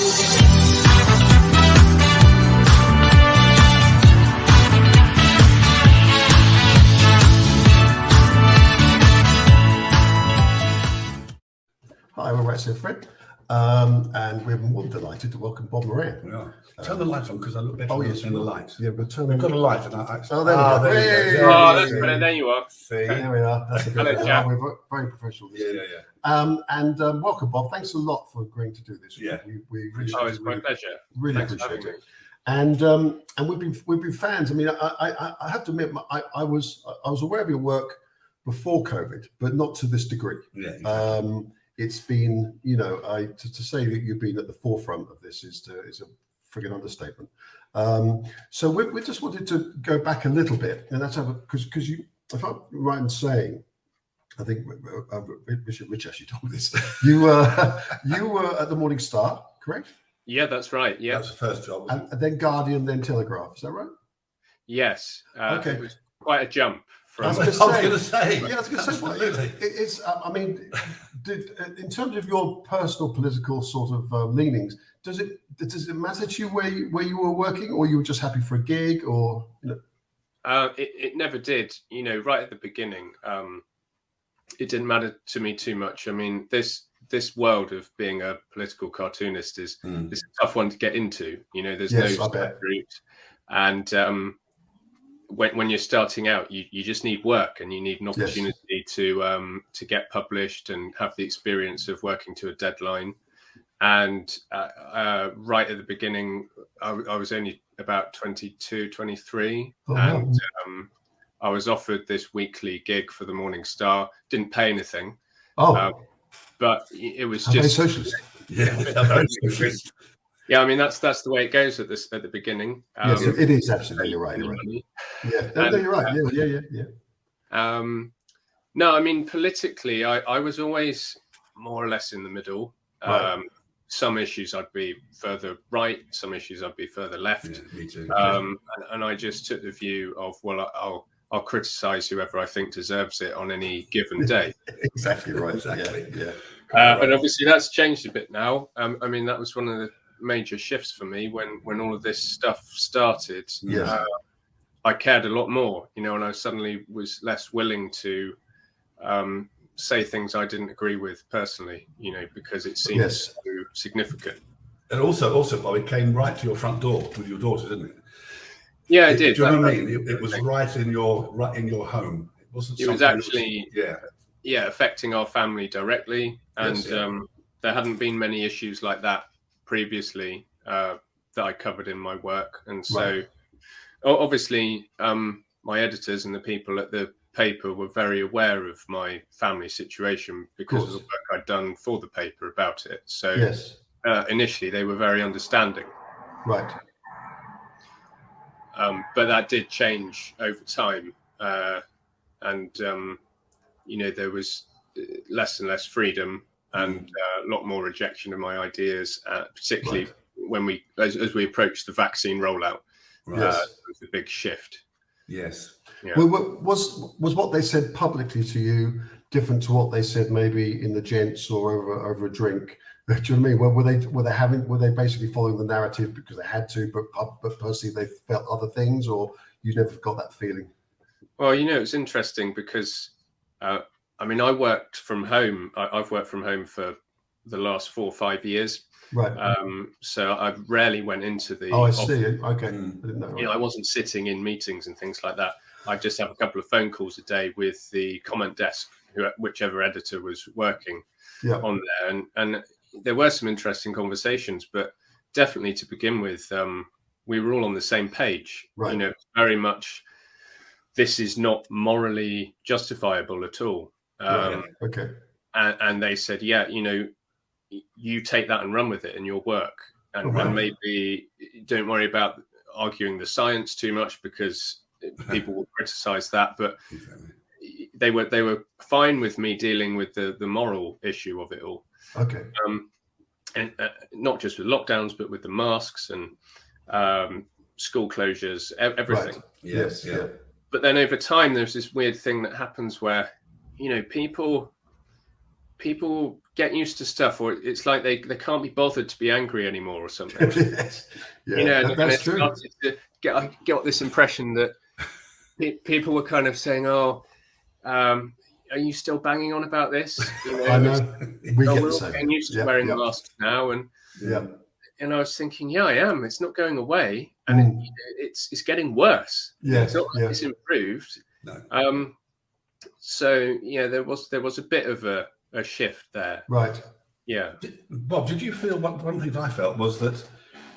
Hi, we're Right So Fred, and we're more than delighted to welcome Bob Moran. Yeah. Turn the light on because I look better in the light. Yeah, we'll turn We've on. got a light. And there you go. there you go. Oh, that's better. There you are. See? There we are. That's a good one. Jack. We're very professional. Yeah. And welcome, Bob. Thanks a lot for agreeing to do this. Yeah. We really, Oh, it's my pleasure. really Thanks for appreciate having it. me. And we've been fans. I mean, I have to admit, I was aware of your work before COVID, but not to this degree. Yeah. Exactly. It's been, to say that you've been at the forefront of this is a friggin' understatement. So we just wanted to go back a little bit, and that's because you, if I'm right in saying, I think Rich actually told me this. You were at the Morning Star, correct? Yeah, that's right. Yeah, That's the first job. And then Guardian, then Telegraph. Is that right? yes. Okay. It was quite a jump I was from. going to say. Yeah, I was going to say. Absolutely. It's. I mean, in terms of your personal political sort of leanings, does it matter to you where you were working, or you were just happy for a gig, or It never did. Right at the beginning, it didn't matter to me too much. I mean, this world of being a political cartoonist is a tough one to get into. There's no set route, and when you're starting out, you just need work, and you need an opportunity to get published and have the experience of working to a deadline. And right at the beginning, I was only about 22, 23, and I was offered this weekly gig for the Morning Star. Didn't pay anything, but it was just socialist. Yeah, very socialist. Yeah, I mean that's the way it goes at the beginning. Yes, it is absolutely. You're right. Yeah, no, you're right. Yeah. No, I mean politically, I was always more or less in the middle. Right. Some issues I'd be further right, some issues I'd be further left. Yeah, me too. And I just took the view of, well, I'll criticize whoever I think deserves it on any given day. Exactly right. Exactly. Yeah. And obviously that's changed a bit now. I mean, that was one of the major shifts for me when all of this stuff started. Yes. I cared a lot more, and I suddenly was less willing to say things I didn't agree with personally, because it seemed so significant. And also, Bob, it came right to your front door with your daughter, didn't it? Yeah, it did. Do you know what I mean? It was right in your home. It wasn't. It was actually yeah, affecting our family directly, and there hadn't been many issues like that previously that I covered in my work, and so obviously my editors and the people at the paper were very aware of my family situation because of the work I'd done for the paper about it. So initially they were very understanding. Right. But that did change over time, and there was less and less freedom and a lot more rejection of my ideas, particularly when as we approached the vaccine rollout. It was a big shift. Yes. Yeah. Well, was what they said publicly to you different to what they said maybe in the gents or over a drink? Do you know what I mean? Were they basically following the narrative because they had to, but personally they felt other things, or you never got that feeling? Well, it's interesting because I worked from home. I've worked from home for the last 4 or 5 years. Right. So I rarely went into the. Oh, I see. Okay. I didn't know. I wasn't sitting in meetings and things like that. I just have a couple of phone calls a day with the comment desk, whichever editor was working on there, and there were some interesting conversations. But definitely to begin with, we were all on the same page. Right. Very much. This is not morally justifiable at all. Okay. And they said, you take that and run with it in your work, and maybe don't worry about arguing the science too much because people will criticize that. But they were fine with me dealing with the moral issue of it all. Okay. And not just with lockdowns, but with the masks and school closures, everything. Right. Yes. Yeah. But then over time, there's this weird thing that happens where, people people get used to stuff, or it's like they can't be bothered to be angry anymore or something. Yes. Yeah, You know, and that's it true. started to I got this impression that people were kind of saying, "Oh, are you still banging on about this?" You know, I know. We get we're the all same. getting used to Yeah, wearing yeah, masks now, and yeah. I was thinking, yeah, I am. It's not going away, and it's getting worse. Yes, It's not like yeah. it's improved. No. So yeah, there was a bit of a shift there. Right. Yeah. Bob, did you feel one thing I felt was that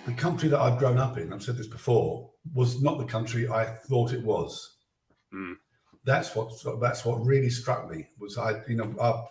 the country that I've grown up in, I've said this before, was not the country I thought it was. Mm. That's what really struck me. Was our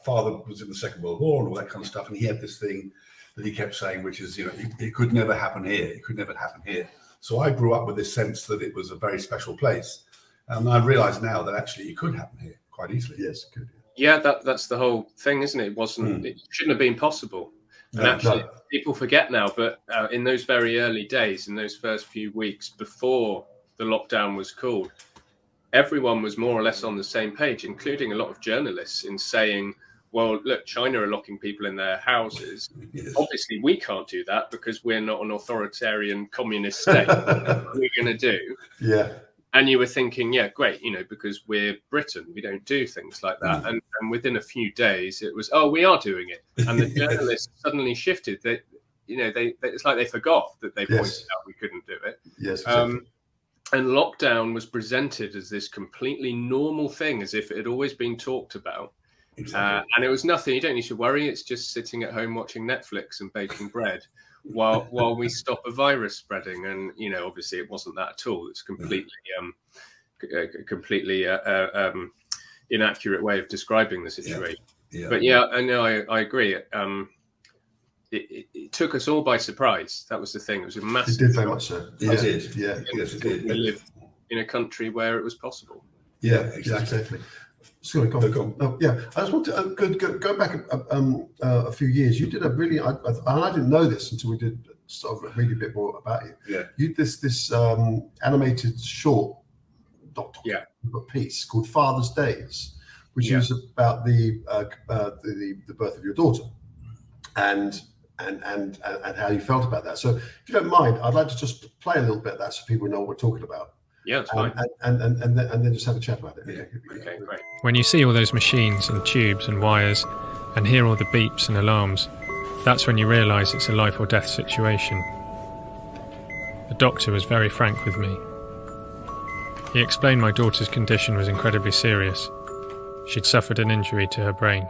father was in the Second World War and all that kind of stuff, and he had this thing that he kept saying, which is, it could never happen here. It could never happen here. So I grew up with this sense that it was a very special place, and I realise now that actually it could happen here quite easily. Yes, it could. Yeah, that's the whole thing, isn't it? It wasn't. It shouldn't have been possible. And actually, people forget now. But in those very early days, in those first few weeks before the lockdown was called, everyone was more or less on the same page, including a lot of journalists, in saying, "Well, look, China are locking people in their houses. Yes. Obviously, we can't do that because we're not an authoritarian communist state. What are we going to do?" Yeah. And you were thinking, yeah, great, because we're Britain, we don't do things like that. And within a few days, it was, oh, we are doing it. And the journalists suddenly shifted. It's like they forgot that they pointed out we couldn't do it. Yes. Exactly. And lockdown was presented as this completely normal thing, as if it had always been talked about. Exactly. And it was nothing. You don't need to worry. It's just sitting at home watching Netflix and baking bread while we stop a virus spreading. And obviously it wasn't that at all. It's completely inaccurate way of describing the situation. Yeah. But yeah, I agree. It took us all by surprise. That was the thing. It was a massive. It did very much so. It did. Yeah. Yes, it did. We live in a country where it was possible. Yeah, Exactly. exactly. Sorry, go on. Oh, yeah, I just want to go back a few years. You did a really, and I didn't know this until we did sort of read a bit more about you. Yeah. You did this animated short piece called Father's Days, which is about the birth of your daughter, and how you felt about that. So, if you don't mind, I'd like to just play a little bit of that so people know what we're talking about. Yeah, that's fine. And then just have a chat about it. Okay, great. When you see all those machines and tubes and wires and hear all the beeps and alarms, that's when you realise it's a life or death situation. The doctor was very frank with me. He explained my daughter's condition was incredibly serious. She'd suffered an injury to her brain.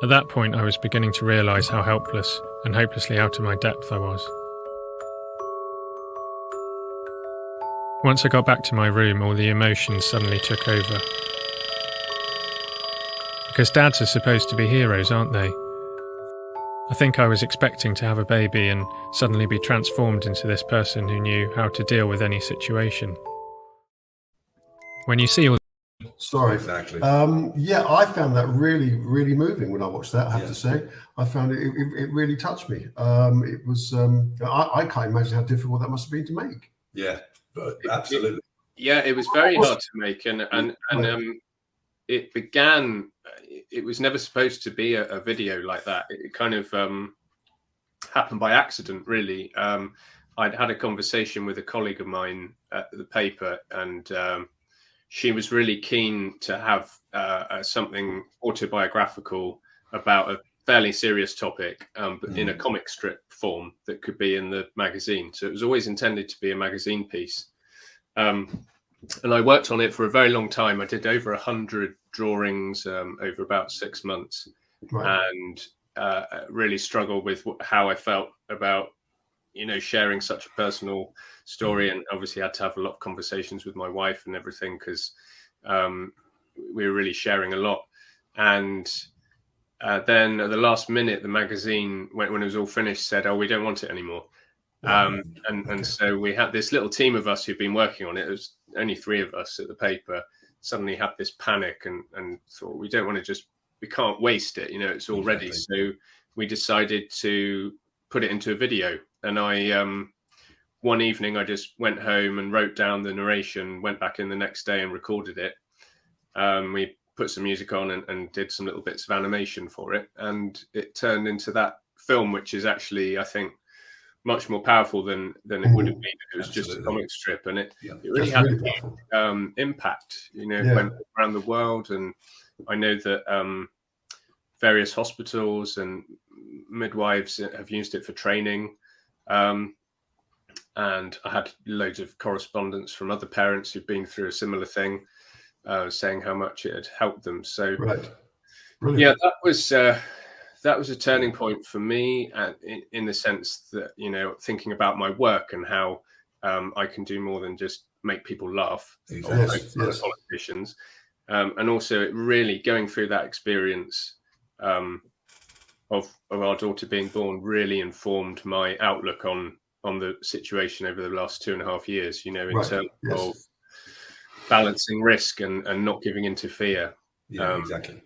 At that point, I was beginning to realise how helpless and hopelessly out of my depth I was. Once I got back to my room, all the emotions suddenly took over. Because dads are supposed to be heroes, aren't they? I think I was expecting to have a baby and suddenly be transformed into this person who knew how to deal with any situation. When you see all Sorry. Exactly. I found that really, really moving when I watched that. I have to say, I found it really touched me. It was. I can't imagine how difficult that must have been to make. Yeah, but absolutely. It was very hard to make, and it began. It was never supposed to be a video like that. It kind of happened by accident, really. I'd had a conversation with a colleague of mine at the paper, and she was really keen to have something autobiographical about a fairly serious topic, but in a comic strip form that could be in the magazine. So it was always intended to be a magazine piece. And I worked on it for a very long time. I did over 100 drawings over about 6 months, and really struggled with how I felt about sharing such a personal story, and obviously had to have a lot of conversations with my wife and everything, because we were really sharing a lot. And then at the last minute, the magazine, when it was all finished, said, "Oh, we don't want it anymore." And so we had this little team of us who'd been working on it. It was only 3 of us at the paper. Suddenly had this panic and thought, we can't waste it. It's all ready. So we decided to put it into a video. And one evening I just went home and wrote down the narration, went back in the next day and recorded it. We put some music on and did some little bits of animation for it, and it turned into that film, which is actually, I think, much more powerful than it would have been if it was just a comic strip. And it really had an impact, went around the world. And I know that various hospitals and midwives have used it for training. And I had loads of correspondence from other parents who've been through a similar thing, saying how much it had helped them. So, yeah, that was a turning point for me, in the sense that, thinking about my work and how I can do more than just make people laugh, or politicians. And also it really, going through that experience of our daughter being born, really informed my outlook on the situation over the last 2.5 years, in terms of balancing risk and not giving into fear. Exactly.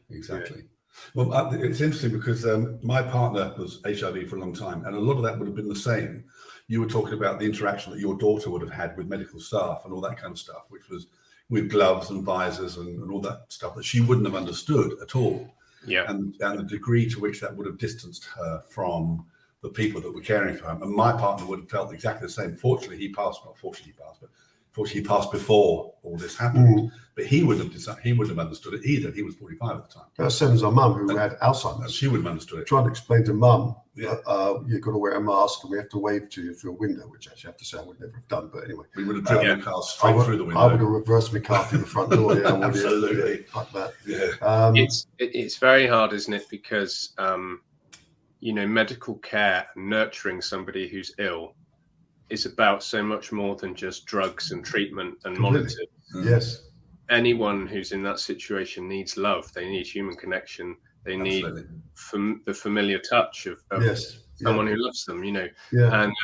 Well, it's interesting because my partner was HIV for a long time, and a lot of that would have been the same. You were talking about the interaction that your daughter would have had with medical staff and all that kind of stuff, which was with gloves and visors and all that stuff that she wouldn't have understood at all. Yeah. And the degree to which that would have distanced her from the people that were caring for her. And my partner would have felt exactly the same. Fortunately, he passed before all this happened. But he wouldn't have understood it either. He was 45 at the time. That's same as our mum, who had Alzheimer's. She wouldn't have understood it. Trying to explain to mum, you've got to wear a mask and we have to wave to you through a window, which actually I have to say I would never have done. But anyway, we would have driven the car straight through the window. I would have reversed my car through the front door. Absolutely. Fuck that. Yeah. It's very hard, isn't it? Because medical care and nurturing somebody who's ill is about so much more than just drugs and treatment and monitors. Yes. Anyone who's in that situation needs love. They need human connection. They need the familiar touch of someone who loves them, And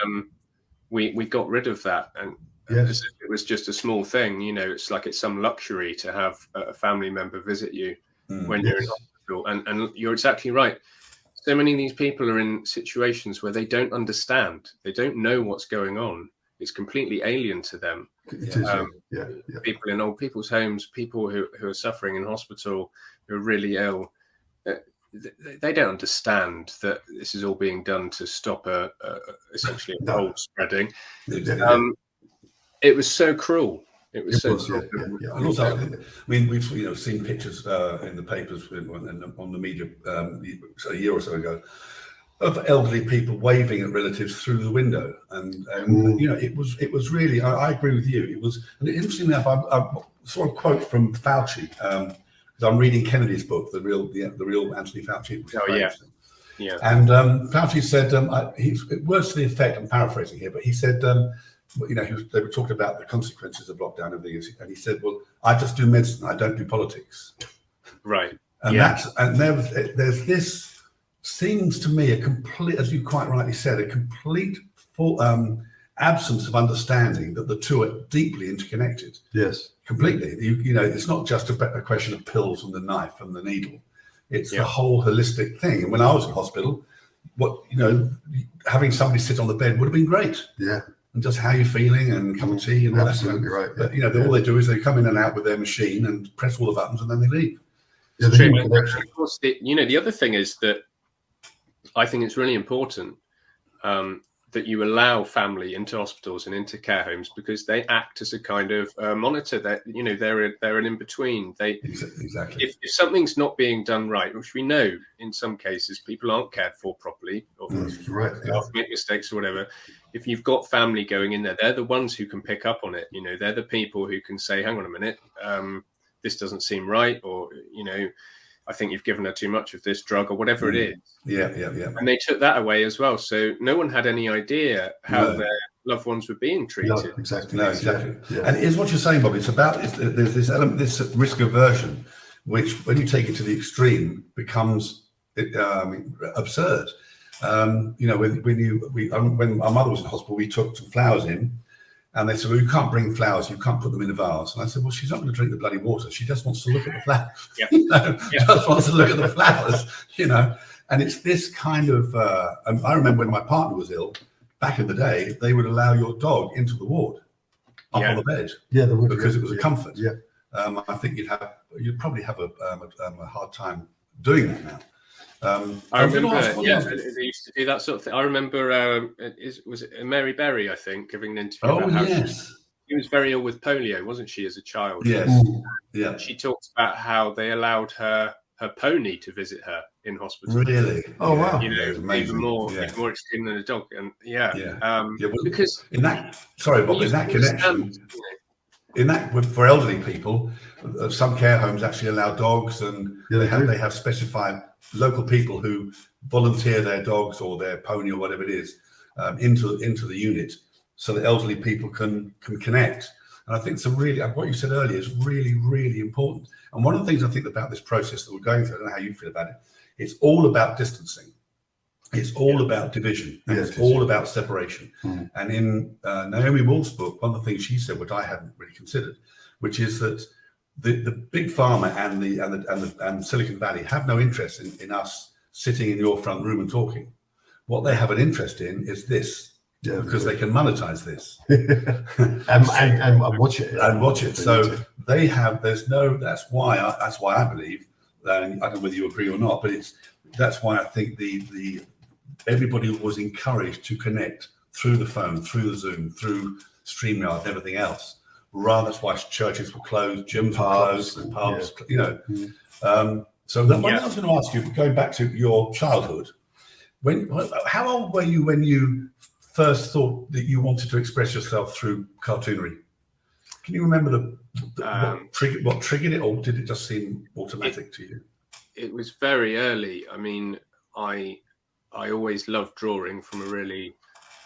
we got rid of that. And as if it was just a small thing, it's like it's some luxury to have a family member visit you when you're in hospital. And you're exactly right. So many of these people are in situations where they don't understand. They don't know what's going on. It's completely alien to them. People in old people's homes, people who are suffering in hospital, who are really ill, they don't understand that this is all being done to stop essentially a cold spreading. It was so cruel. It was so cruel. And also, I mean, we've seen pictures in the papers and on the media a year or so ago of elderly people waving at relatives through the window, and it was really. I agree with you. It was, and interestingly enough, I saw a quote from Fauci because I'm reading Kennedy's book, the real Anthony Fauci. And Fauci said, words to the effect. I'm paraphrasing here, but he said, they were talking about the consequences of lockdown and everything, and he said, "Well, I just do medicine. I don't do politics." Right. And there's this. Seems to me a complete, as you quite rightly said, a complete absence of understanding that the two are deeply interconnected. Yes, completely. It's not just a question of pills and the knife and the needle. It's the whole holistic thing. And when I was in hospital, having somebody sit on the bed would have been great. Yeah. And just how you're feeling and a cup of tea and all that. Absolutely right. But all they do is they come in and out with their machine and press all the buttons and then they leave. Yeah, of course, the other thing is that I think it's really important that you allow family into hospitals and into care homes, because they act as a kind of monitor. That they're an in between. Exactly. If something's not being done right, which we know in some cases people aren't cared for properly, or make mistakes or whatever. If you've got family going in there, they're the ones who can pick up on it. They're the people who can say, "Hang on a minute, this doesn't seem right," or "I think you've given her too much of this drug," or whatever it is. Yeah. And they took that away as well. So no one had any idea how their loved ones were being treated. No, exactly. Yeah. And it's what you're saying, Bob. It's about there's this element, this risk aversion, which when you take it to the extreme becomes absurd. When our mother was in hospital, we took some flowers in. And they said, "Well, you can't bring flowers. You can't put them in a vase." And I said, "Well, she's not going to drink the bloody water. She just wants to look at the flowers. Just wants to look at the flowers, And it's this kind of. I remember when my partner was ill, back in the day, they would allow your dog into the ward, up on the bed, Yeah, there would, because it was a comfort. Yeah. I think you'd probably have a hard time doing that now. I remember, they used to do that sort of thing. I remember, was it Mary Berry, I think, giving an interview about how she was very ill with polio, wasn't she, as a child? Yes. Yeah. She talked about how they allowed her pony to visit her in hospital. Really? Oh, wow. You know, even more extreme than a dog. And because in that, sorry, Bob, in that connection, for elderly people, some care homes actually allow dogs, and they have specified local people who volunteer their dogs or their pony or whatever it is into the unit, so that elderly people can connect. And I think it's what you said earlier is really, really important. And one of the things I think about this process that we're going through, I don't know how you feel about it, it's all about distancing. It's all about division, and it's all about separation. And in Naomi Wolf's book, one of the things she said, which I hadn't really considered, which is that the big pharma and Silicon Valley have no interest in us sitting in your front room and talking. What they have an interest in is this, because they can monetize this and watch it. And watch it. So they have. That's why I believe. And I don't know whether you agree or not, but that's why I think everybody was encouraged to connect through the phone, through the Zoom, through StreamYard, and everything else. That's why churches were closed, gyms were closed, pubs. So what I was going to ask you, going back to your childhood, how old were you when you first thought that you wanted to express yourself through cartoonery? Can you remember what triggered it, or did it just seem automatic to you? It was very early. I mean, I always loved drawing from a really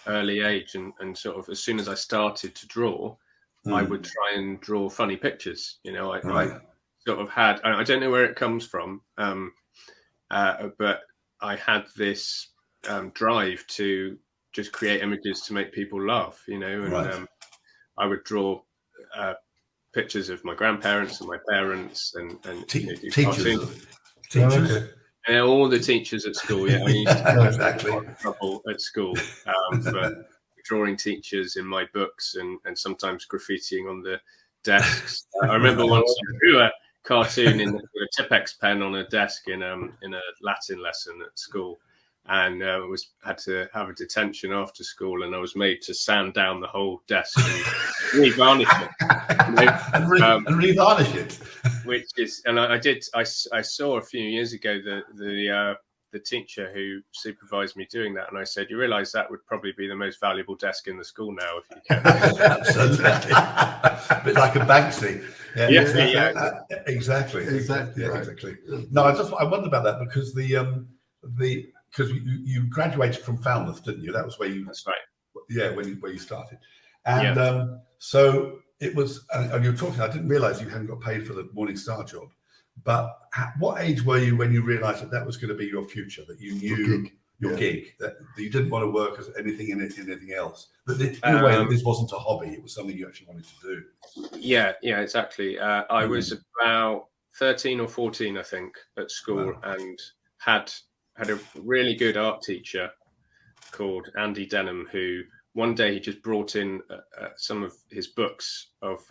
early age, and sort of as soon as I started to draw, I would try and draw funny pictures. You know, I sort of had, I don't know where it comes from, but I had this drive to just create images to make people laugh, you know, and I would draw pictures of my grandparents and my parents and teachers. And all the teachers at school. I used to have trouble at school for drawing teachers in my books and sometimes graffitiing on the desks. I remember once I drew a cartoon with a Tipex pen on a desk in a Latin lesson at school, and had to have a detention after school, and I was made to sand down the whole desk and revarnish it. And revarnish it. Which is, and I saw a few years ago the teacher who supervised me doing that, and I said, "You realise that would probably be the most valuable desk in the school now if you can." Absolutely, a bit like a Banksy. Exactly. No, I wondered about that because because you graduated from Falmouth, didn't you? That was where you. That's right. Yeah, where you started, and so it was. And you were talking. I didn't realise you hadn't got paid for the Morning Star job. But what age were you when you realised that was going to be your future? That you knew your gig, that you didn't want to work as anything anything else. But in a way, that this wasn't a hobby; it was something you actually wanted to do. Yeah, exactly. I was about 13 or 14, I think, at school, and had a really good art teacher called Andy Denham, who one day he just brought in some of his books of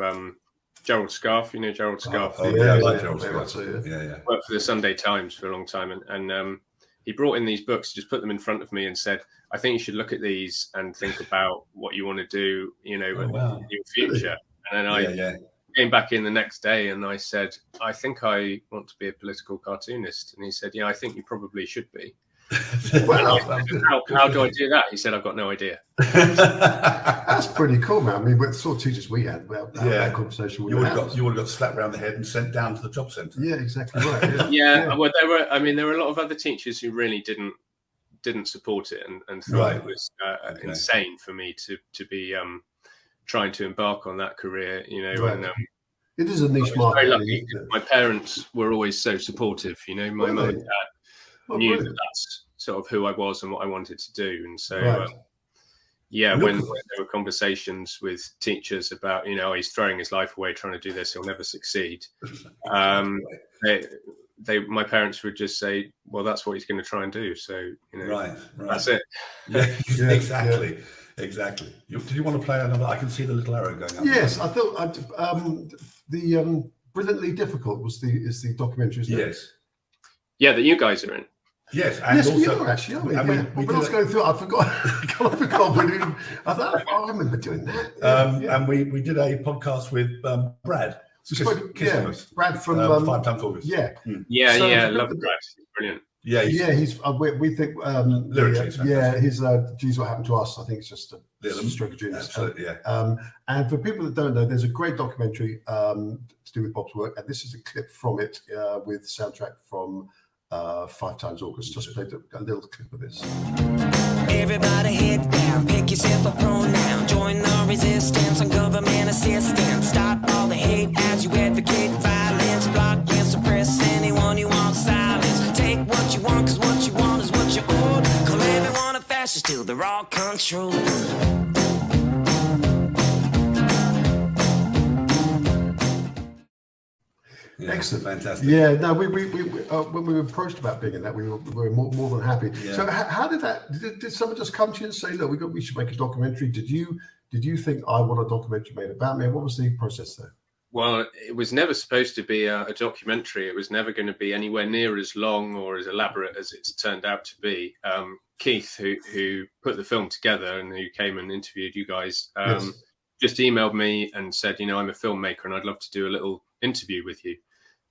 Gerald Scarfe. You know Gerald Scarfe? I like Gerald Scarfe. Yeah. Worked for the Sunday Times for a long time, and he brought in these books, just put them in front of me, and said, "I think you should look at these and think about what you want to do, you know, in your future." And then I came back in the next day and I said, "I think I want to be a political cartoonist." And he said, "Yeah, I think you probably should be." How do I do that? He said, "I've got no idea." That's pretty cool, man. I mean, with the sort of teachers we had, that conversation, you would have got slapped around the head and sent down to the job centre. Yeah, exactly right. Well, there were a lot of other teachers who really didn't support it and thought it was insane for me to be trying to embark on that career, you know. And it is a niche market. Very lucky. My parents were always so supportive, you know. My mum and dad knew that that's sort of who I was and what I wanted to do, and so when there were conversations with teachers about, you know, he's throwing his life away trying to do this, he'll never succeed. my parents would just say, well, that's what he's going to try and do. So, right. that's it. Yeah, exactly. Exactly. Did you want to play another? I can see the little arrow going up. Yes, I thought the Brilliantly Difficult is the documentary, isn't it? Yes. Yeah, that you guys are in. Yes, and Yes, we also, are actually, aren't we? and Yeah. we When I was did going through it, I forgot. I forgot. I thought, I remember doing that. and we did a podcast with Brad. Brad from 5 times August. Yeah, Yeah, So yeah, it's a love bit- Brad. He's brilliant. Yeah, he's. We think Lyrically, it's his "Geez, What Happened to Us." I think it's just a stroke of genius. absolutely, yeah. And for people that don't know, there's a great documentary to do with Bob's work, and this is a clip from it with soundtrack from 5 times August. Just played a little clip of this. Everybody head down, pick yourself a pronoun. Join the resistance on government assistance. Stop all the hate as you advocate violence. Block and suppress anyone who wants silence. Take what you want, cause what you want is what you own. Call everyone a fascist till they're all controlled. Yeah, Excellent, fantastic. Yeah, no, we when we were approached about being in that, we were more than happy. Yeah. So how did that? Did someone just come to you and say, "Look, we should make a documentary"? Did you think I want a documentary made about me? What was the process there? Well, it was never supposed to be a documentary. It was never going to be anywhere near as long or as elaborate as it's turned out to be. Keith, who put the film together and who came and interviewed you guys, Yes. just emailed me and said, I'm a filmmaker and I'd love to do a little interview with you.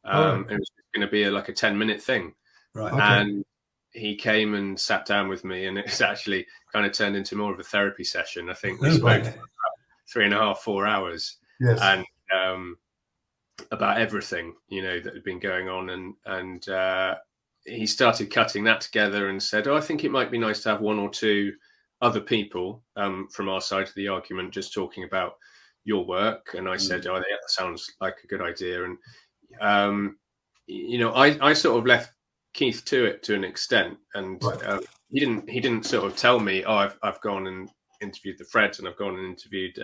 Right. It was going to be like a 10-minute thing. Right. Okay. And he came and sat down with me, and it's actually kind of turned into more of a therapy session. I think we spoke for about 3.5, 4 hours. Yes. And about everything that had been going on, and he started cutting that together and said, I think it might be nice to have 1 or 2 other people from our side of the argument just talking about your work. And I said, yeah, that sounds like a good idea. And I sort of left Keith to it to an extent, and Right. he didn't sort of tell me, I've gone and interviewed the Freds, and I've gone and interviewed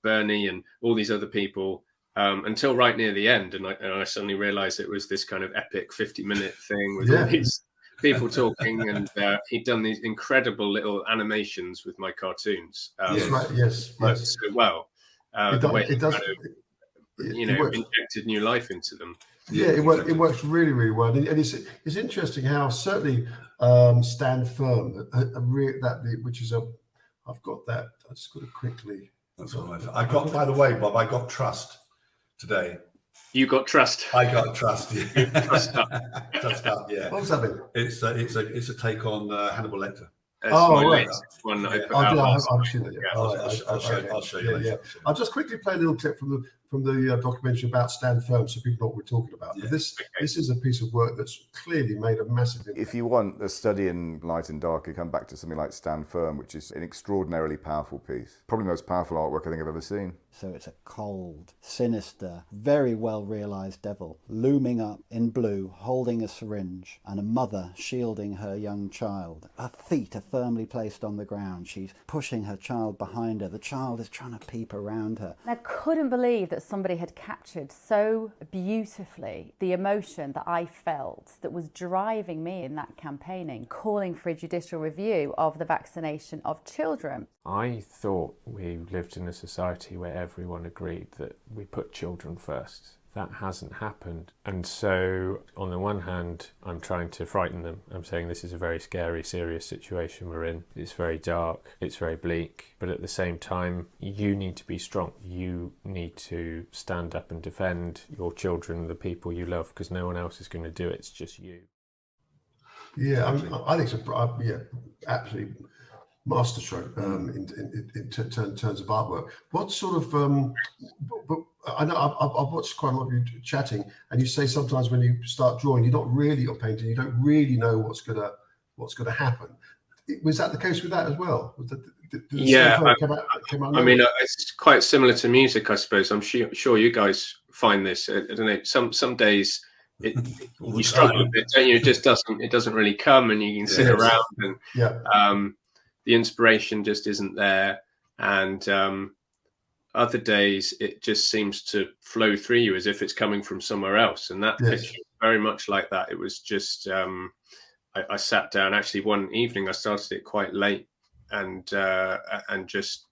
Bernie and all these other people until right near the end, and I suddenly realized it was this kind of epic 50-minute thing with all these people talking, and he'd done these incredible little animations with my cartoons. Yes. So well. It does. Injected new life into them. Yeah, it works really, really well, and it's interesting how certainly Stand Firm, which is I've got that. I just got to quickly. That's what I got. By the way, Bob, I got Trust today. You got Trust. I got Trust. Yeah. Trust up. Trust up. Yeah. What was that mean? It's a take on Hannibal Lecter. That's Oh, my right. latest one that I put Oh, out yeah, last I've night. seen it. Yeah. Yeah. All right, I'll show you later. I'll just quickly play a little clip from the documentary about Stand Firm, so people know what we're talking about. Yeah. But this is a piece of work that's clearly made a massive impact. If you want a study in light and dark, you come back to something like Stand Firm, which is an extraordinarily powerful piece. Probably the most powerful artwork I think I've ever seen. So it's a cold, sinister, very well realised devil looming up in blue, holding a syringe, and a mother shielding her young child. Her feet are firmly placed on the ground. She's pushing her child behind her. The child is trying to peep around her. I couldn't believe that somebody had captured so beautifully the emotion that I felt that was driving me in that campaigning, calling for a judicial review of the vaccination of children. I thought we lived in a society where everyone agreed that we put children first. That hasn't happened. And so, on the one hand, I'm trying to frighten them. I'm saying this is a very scary, serious situation we're in. It's very dark, it's very bleak. But at the same time, you need to be strong. You need to stand up and defend your children, the people you love, because no one else is going to do it. It's just you. Yeah, I think it's absolutely masterstroke in terms of artwork. What sort of? But I know I've watched quite a lot of you chatting, and you say sometimes when you start drawing, you're not really or painting, you don't really know what's gonna happen. Was that the case with that as well? Came out I mean, it's quite similar to music, I suppose. I'm sure you guys find this. I don't know. Some days you struggle a bit, don't you? It doesn't really come, and you can sit around and the inspiration just isn't there. And other days it just seems to flow through you as if it's coming from somewhere else. And that Yes. picture was very much like that. It was just I sat down. Actually, one evening I started it quite late and just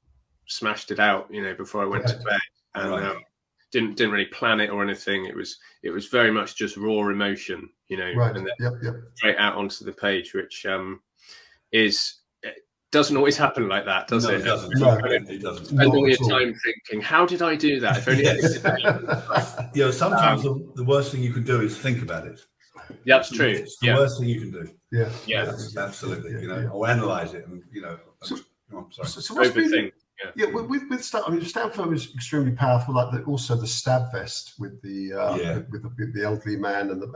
smashed it out, before I went to bed. And didn't really plan it or anything. It was very much just raw emotion, Right. and then Yep. straight out onto the page, which doesn't always happen like that, does it? It doesn't. No. It doesn't. Spend all Not your at all. time thinking, how did I do that? If only Sometimes the worst thing you can do is think about it. that's true. It's the worst thing you can do. Yeah. Yeah. Absolutely. Yeah. Or analyze it, and I'm sorry. So what's been, Overthink. yeah, with stab, stab foam is extremely powerful. Like also the stab vest with the with the elderly man and the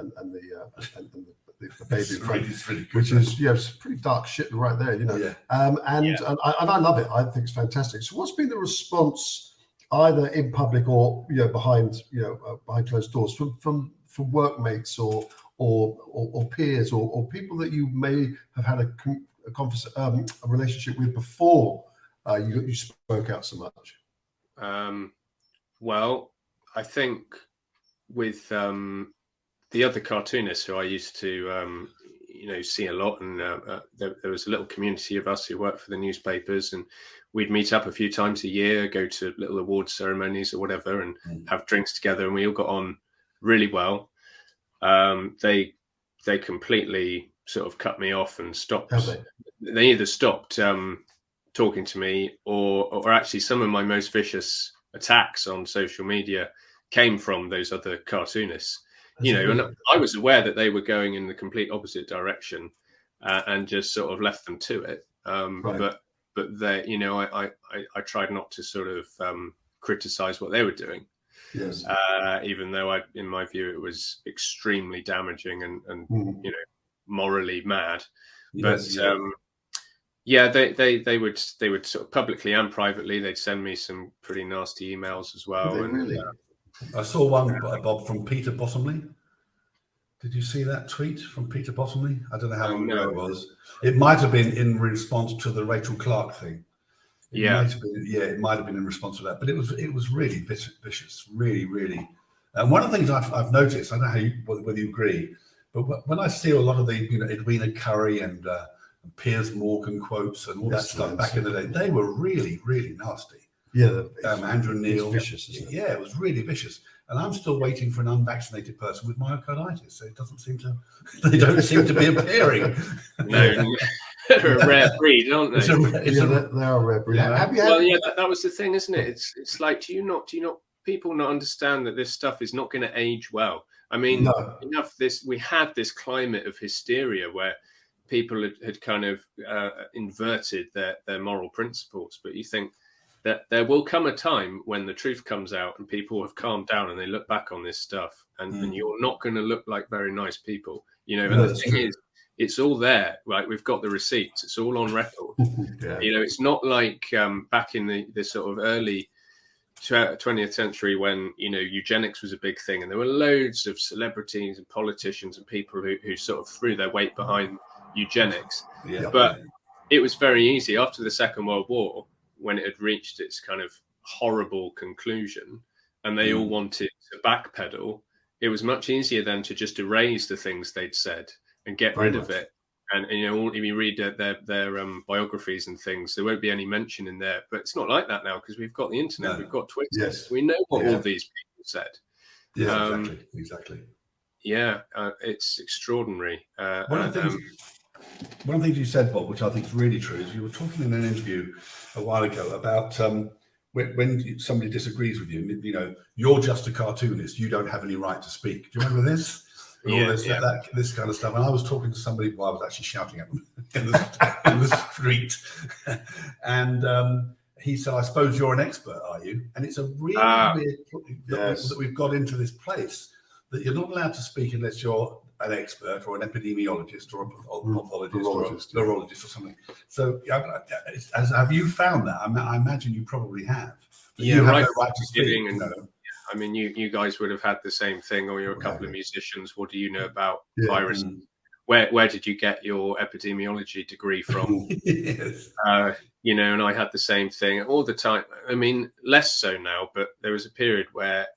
baby in front, It's really good. which is it's pretty dark shit right there, Yeah. And I love it. I think it's fantastic. So what's been the response either in public or behind closed doors from workmates or peers or people that you may have had a relationship with before you spoke out so much? Well, I think with the other cartoonists who I used to see a lot, and there was a little community of us who worked for the newspapers, and we'd meet up a few times a year, go to little award ceremonies or whatever, and have drinks together, and we all got on really well. They completely sort of cut me off and stopped. They either stopped talking to me, or actually some of my most vicious attacks on social media came from those other cartoonists. And I was aware that they were going in the complete opposite direction, and just sort of left them to it. But they, I tried not to sort of criticize what they were doing. Yes. Even though in my view, it was extremely damaging and morally mad. But they would sort of publicly and privately, they'd send me some pretty nasty emails as well. Really? I saw one, Bob, from Peter Bottomley. Did you see that tweet from Peter Bottomley? I don't know how long ago it was. It might have been in response to the Rachel Clark thing. It might have been in response to that. But it was really vicious, really, really. And one of the things I've noticed, I don't know whether you agree, but when I see a lot of the Edwina Curry and Piers Morgan quotes and all that stuff back in the day, they were really, really nasty. Yeah, Andrew Neil. Vicious, isn't it? Yeah, it was really vicious. And I'm still waiting for an unvaccinated person with myocarditis. So it doesn't seem to. They don't seem to be appearing. No, they're a rare breed, aren't they? They are a rare breed. Yeah. Have you had, that was the thing, isn't it? It's like, do you not people not understand that this stuff is not going to age well? I mean, we had this climate of hysteria where people had kind of inverted their moral principles, but you think that there will come a time when the truth comes out and people have calmed down and they look back on this stuff, and you're not going to look like very nice people, and the thing is, it's all there, right? We've got the receipts, it's all on record. It's not like back in the sort of early 20th century when eugenics was a big thing, and there were loads of celebrities and politicians and people who sort of threw their weight behind eugenics. But it was very easy after the Second World War, when it had reached its kind of horrible conclusion and they all wanted to backpedal. It was much easier then to just erase the things they'd said and get rid of it. And if you read their biographies and things, there won't be any mention in there. But it's not like that now, because we've got the internet, we've got Twitter. Yes. We know what all these people said. Yeah, exactly. Yeah, it's extraordinary. One of the things you said, Bob, which I think is really true, is you were talking in an interview a while ago about when somebody disagrees with you, you're just a cartoonist, you don't have any right to speak. Do you remember this? This kind of stuff. And I was talking to somebody while I was actually shouting at them in the street. And he said, I suppose you're an expert, are you? And it's a really weird that we've got into this place that you're not allowed to speak unless you're an expert or an epidemiologist or a pathologist or a neurologist or something. So have you found that? I imagine you probably have. You have no right to speak. I mean, you guys would have had the same thing, or you're a couple of musicians. What do you know about viruses? where did you get your epidemiology degree from? Yes. You know, and I had the same thing all the time. I mean, less so now, but there was a period where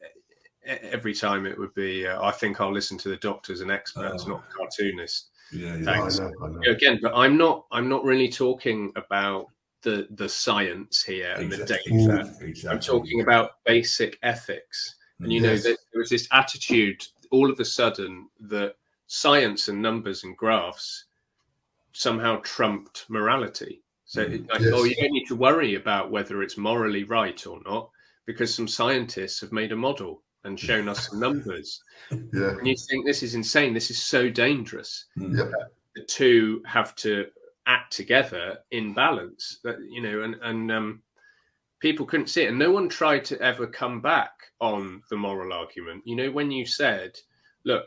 every time it would be, I think I'll listen to the doctors and experts, not the cartoonist. Yeah, yeah. Thanks. I know. Again, but I'm not really talking about the science here and the data. Exactly. I'm talking about basic ethics. And you know, there was this attitude all of a sudden that science and numbers and graphs somehow trumped morality. So oh, you don't need to worry about whether it's morally right or not, because some scientists have made a model and shown us some numbers. Yeah. And you think, this is insane. This is so dangerous. Yeah. The two have to act together in balance. That, you know, and people couldn't see it, and no one tried to ever come back on the moral argument. You know, when you said, look,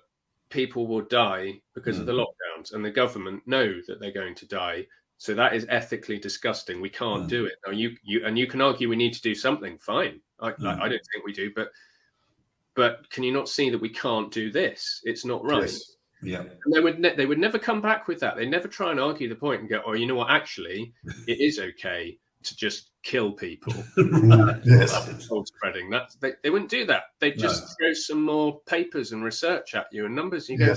people will die because of the lockdowns, and the government know that they're going to die, so that is ethically disgusting. We can't do it. Now, you can argue we need to do something. Fine, I don't think we do, but can you not see that we can't do this? It's not right. Yes. Yeah. And they would never come back with that. They never try and argue the point and go, oh, you know what? Actually, it is okay to just kill people. Yes. Spreading that they wouldn't do that. They'd just throw some more papers and research at you and numbers. And you go,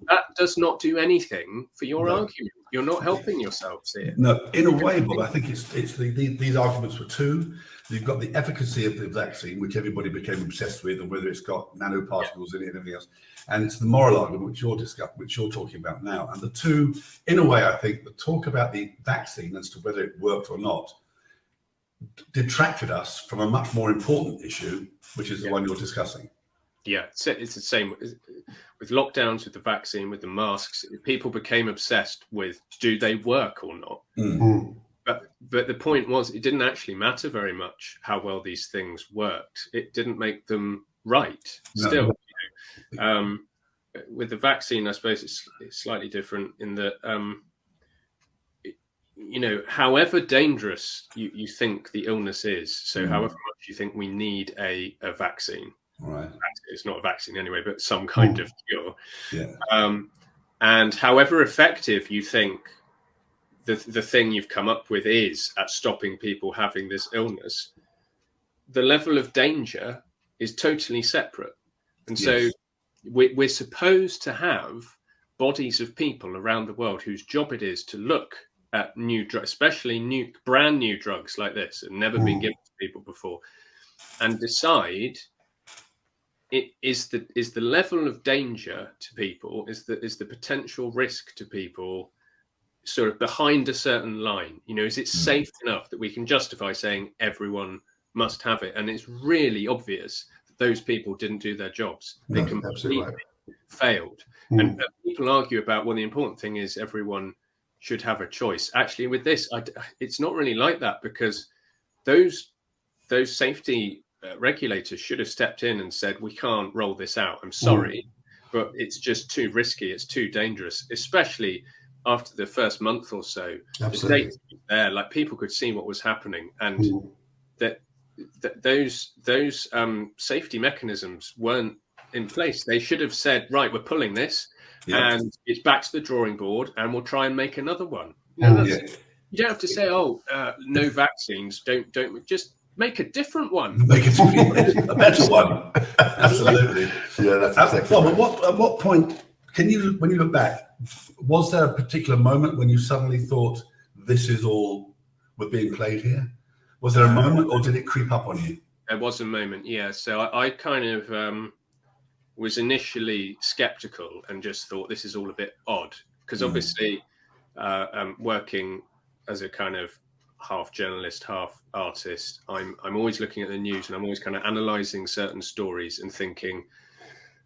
that does not do anything for your argument. You're not helping yourselves here. No, in a way, Bob, I think it's these arguments were two. You've got the efficacy of the vaccine, which everybody became obsessed with, and whether it's got nanoparticles in it and everything else. And it's the moral argument, which you're talking about now. And the two, in a way, I think the talk about the vaccine as to whether it worked or not detracted us from a much more important issue, which is the one you're discussing. Yeah, it's the same with lockdowns, with the vaccine, with the masks. People became obsessed with, do they work or not? But the point was, it didn't actually matter very much how well these things worked. It didn't make them right. No. Still, you know, with the vaccine, I suppose it's slightly different in that, you know, however dangerous you think the illness is, so however much you think we need a vaccine. Right. It's not a vaccine anyway, but some kind of cure. Yeah. And however effective you think the thing you've come up with is at stopping people having this illness, the level of danger is totally separate. And so we're supposed to have bodies of people around the world whose job it is to look at new drugs, especially brand new drugs like this, and never been given to people before, and decide is the level of danger to people, is the potential risk to people sort of behind a certain line. You know, is it safe enough that we can justify saying everyone must have it? And it's really obvious that those people didn't do their jobs. They completely failed. And people argue about, well, the important thing is everyone should have a choice. Actually, with this, it's not really like that, because those safety regulators should have stepped in and said, we can't roll this out. I'm sorry, but it's just too risky. It's too dangerous, especially after the first month or so. Absolutely. The data was there, like people could see what was happening, and that those safety mechanisms weren't in place. They should have said, right, we're pulling this, and it's back to the drawing board, and we'll try and make another one. You know, you don't have to say, no vaccines. Don't just make a different one. Make it a better one. Absolutely. Yeah, that's exactly Bob, at what point when you look back, was there a particular moment when you suddenly thought this is all we're being played here? Was there a moment, or did it creep up on you? There was a moment, yeah. So I kind of was initially skeptical and just thought this is all a bit odd, because obviously working as a kind of half journalist, half artist, I'm always looking at the news, and I'm always kind of analysing certain stories and thinking,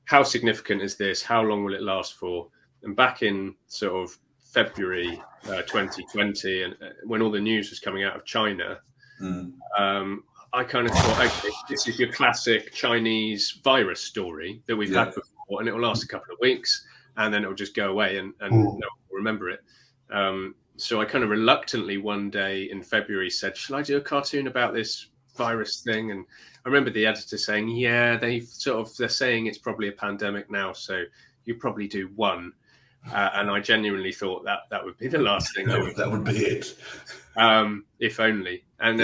how significant is this? How long will it last for? And back in sort of February 2020, and when all the news was coming out of China, I kind of thought, okay, this is your classic Chinese virus story that we've had before, and it will last a couple of weeks, and then it will just go away, and no one will remember it. So I kind of reluctantly one day in February said, shall I do a cartoon about this virus thing? And I remember the editor saying, yeah, they're saying it's probably a pandemic now, so you probably do one. And I genuinely thought that would be the last thing. That would be it. If only. And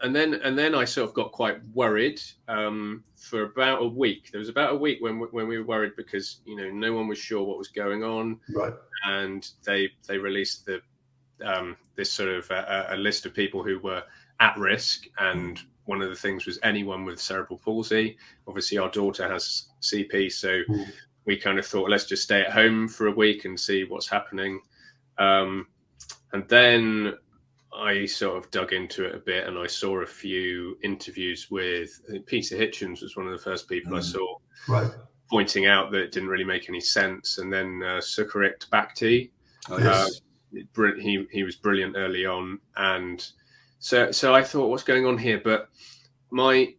and then I sort of got quite worried for about a week. There was about a week when we were worried because no one was sure what was going on. Right. And they released this sort of a list of people who were at risk, and one of the things was anyone with cerebral palsy. Obviously, our daughter has CP, so we kind of thought, let's just stay at home for a week and see what's happening. And then I sort of dug into it a bit, and I saw a few interviews with Peter Hitchens was one of the first people I saw, right, pointing out that it didn't really make any sense. And then Sucharit Bhakti, he was brilliant early on, and so I thought, what's going on here? But my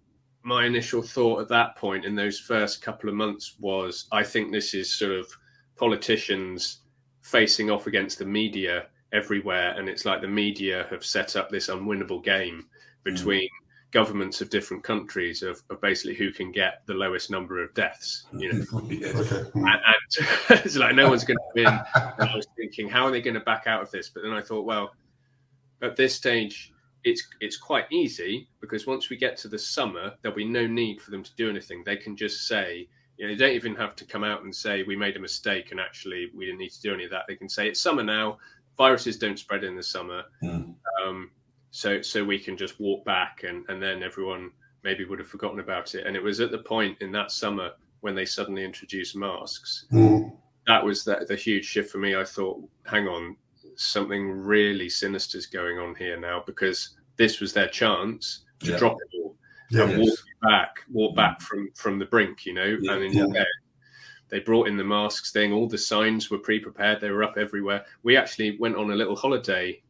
initial thought at that point in those first couple of months was, I think this is sort of politicians facing off against the media everywhere, and it's like the media have set up this unwinnable game between governments of different countries of basically who can get the lowest number of deaths, and it's like no one's going to win. And I was thinking, how are they going to back out of this? But then I thought, well, at this stage it's quite easy, because once we get to the summer, there'll be no need for them to do anything. They can just say, they don't even have to come out and say we made a mistake and actually we didn't need to do any of that. They can say it's summer now. Viruses don't spread in the summer, so we can just walk back, and then everyone maybe would have forgotten about it. And it was at the point in that summer when they suddenly introduced masks. That was the huge shift for me. I thought, hang on, something really sinister is going on here now, because this was their chance to drop it all and walk back from the brink, and instead they brought in the masks thing. All the signs were pre-prepared. They were up everywhere. We actually went on a little holiday,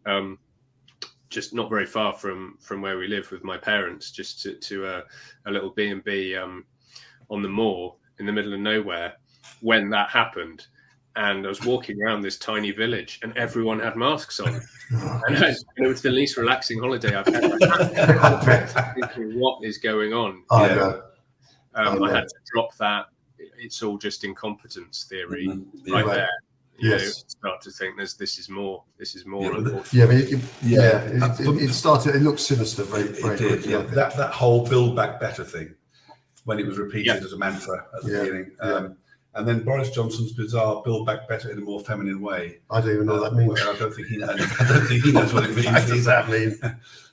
just not very far from where we live with my parents, just to a little B&B on the moor in the middle of nowhere when that happened. And I was walking around this tiny village, and everyone had masks on. And it was the least relaxing holiday I've had. Thinking, what is going on? I had to drop that. It's all just incompetence theory there. Start to think this is more. It started. It looked sinister very quickly. That whole Build Back Better thing, when it was repeated as a mantra at the beginning. And then Boris Johnson's bizarre "Build Back Better" in a more feminine way. I don't even know what that means. I don't think he knows what it means. What does that mean?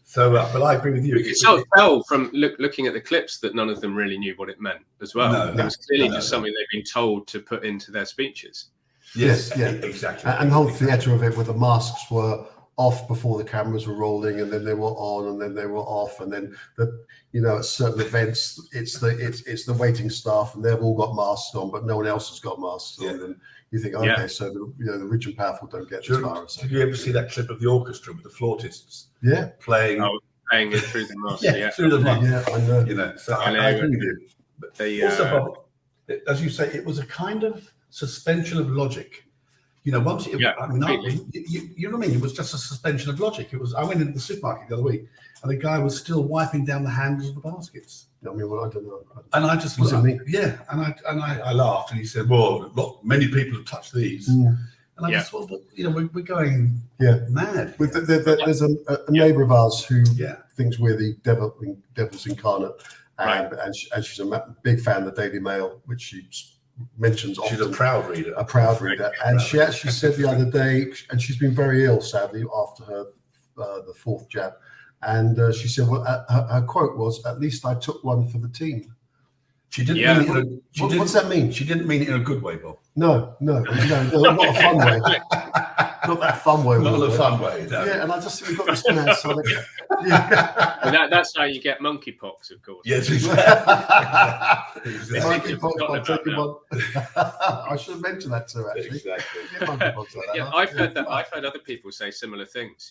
So, but I agree with you. You could sort of tell from looking at the clips that none of them really knew what it meant as well. It was clearly just something they've been told to put into their speeches. Yes, exactly. And the whole theatre of it, where the masks were off before the cameras were rolling, and then they were on, and then they were off, and then at certain events, it's the waiting staff, and they've all got masks on, but no one else has got masks on. And you think, okay, so the rich and powerful don't get this virus. Did you ever see that clip of the orchestra with the flautists? Yeah, playing it through the mask. Through the mask. Yeah, I know. So I agree with you. But also, Bob, as you say, it was a kind of suspension of logic. Once you know what I mean? It was just a suspension of logic. I went into the supermarket the other week, and the guy was still wiping down the handles of the baskets. I mean, well, I don't know. And I just was it me? Yeah, and I laughed, and he said, "Well, many people have touched these." And I just thought, we're going mad. There's a neighbour of ours who thinks we're the devil's incarnate, and she's a big fan of the Daily Mail, which she mentions often. She's a proud reader. And she actually said the other day, and she's been very ill, sadly, after her the fourth jab. And she said, well, her quote was, "At least I took one for the team." She didn't mean it what does that mean? She didn't mean it in a good way, Bob. No, not a fun way. Not that fun way. Not a fun way. No. Yeah, and I just think we've got this man. So that's how you get monkeypox, of course. Yes, exactly. Monkeypox by taking one. I should have mentioned that too, actually. Exactly. I've heard that. I've heard other people say similar things.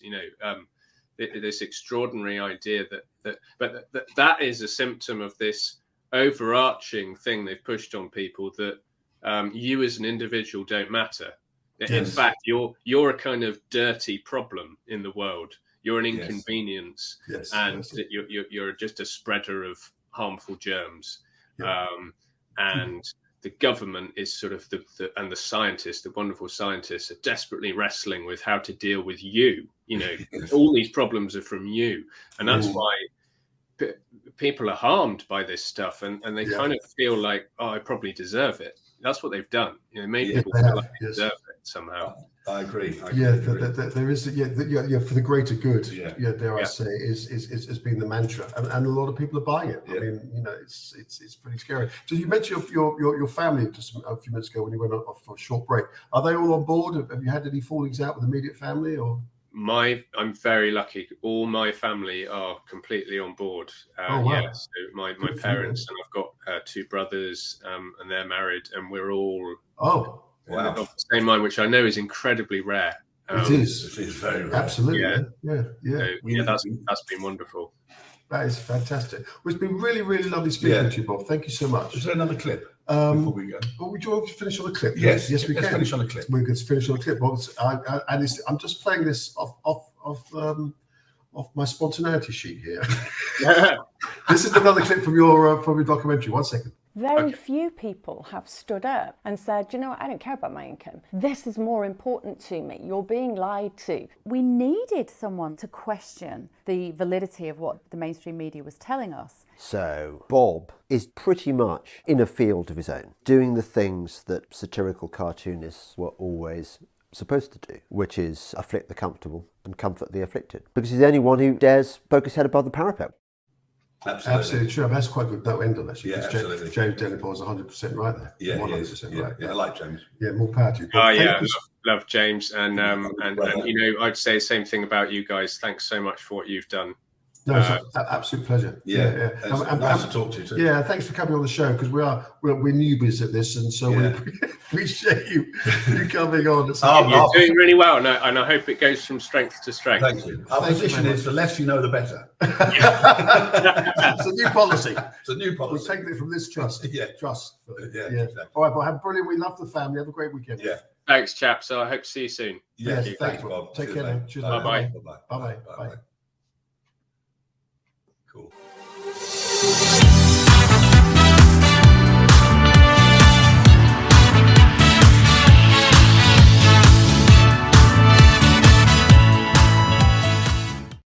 This extraordinary idea that is a symptom of this overarching thing they've pushed on people, that you as an individual don't matter. In fact, you're a kind of dirty problem in the world. You're an inconvenience, and you're just a spreader of harmful germs. And the government is sort of and the scientists, the wonderful scientists, are desperately wrestling with how to deal with you. All these problems are from you, and that's why people are harmed by this stuff, and they kind of feel like, oh, I probably deserve it. That's what they've done. Made people feel like they deserve it somehow. I agree. There is for the greater good. Dare I say, is being the mantra, and a lot of people are buying it. I mean, it's pretty scary. So you mentioned your family just a few minutes ago when you went off for a short break. Are they all on board? Have you had any fallings out with immediate family or? I'm very lucky. All my family are completely on board. Oh, wow. So my parents, and I've got 2 brothers, and they're married, and we're all of the same mind, which I know is incredibly rare. It is very rare. Absolutely. So, that's been wonderful. That is fantastic. Well, it's been really, really lovely speaking to you, Bob. Thank you so much. Is there another clip before we go? Well, would you want to finish on a clip? Yes, we can. Let's finish on a clip. We can finish on a clip. Well, I'm just playing this off my spontaneity sheet here. This is another clip from your documentary. 1 second. Very few people have stood up and said, you know what, I don't care about my income. This is more important to me. You're being lied to. We needed someone to question the validity of what the mainstream media was telling us. So Bob is pretty much in a field of his own, doing the things that satirical cartoonists were always supposed to do, which is afflict the comfortable and comfort the afflicted. Because he's the only one who dares poke his head above the parapet. Absolutely true. That's quite a good note end on actually. Yeah, absolutely. James Delapore is 100% right there. Yeah, 100% right. Yeah, I like James. Yeah, more power to you. Love James, and I'd say the same thing about you guys. Thanks so much for what you've done. No, it's an absolute pleasure. Yeah. Nice to talk to you too. Yeah, thanks for coming on the show, because we're newbies at this, and so we appreciate you coming on. You're doing really well, and I hope it goes from strength to strength. Thank you. Our position is the less you know, the better. It's a new policy. It's a new policy. We're taking it from this trust. Trust. Exactly. All right, but have brilliant. We love the family. Have a great weekend. Yeah. Thanks, chaps. So I hope to see you soon. Yes, thanks, Bob. Take care now. Cheers. Bye-bye. Bye-bye. Bye-bye. Cool.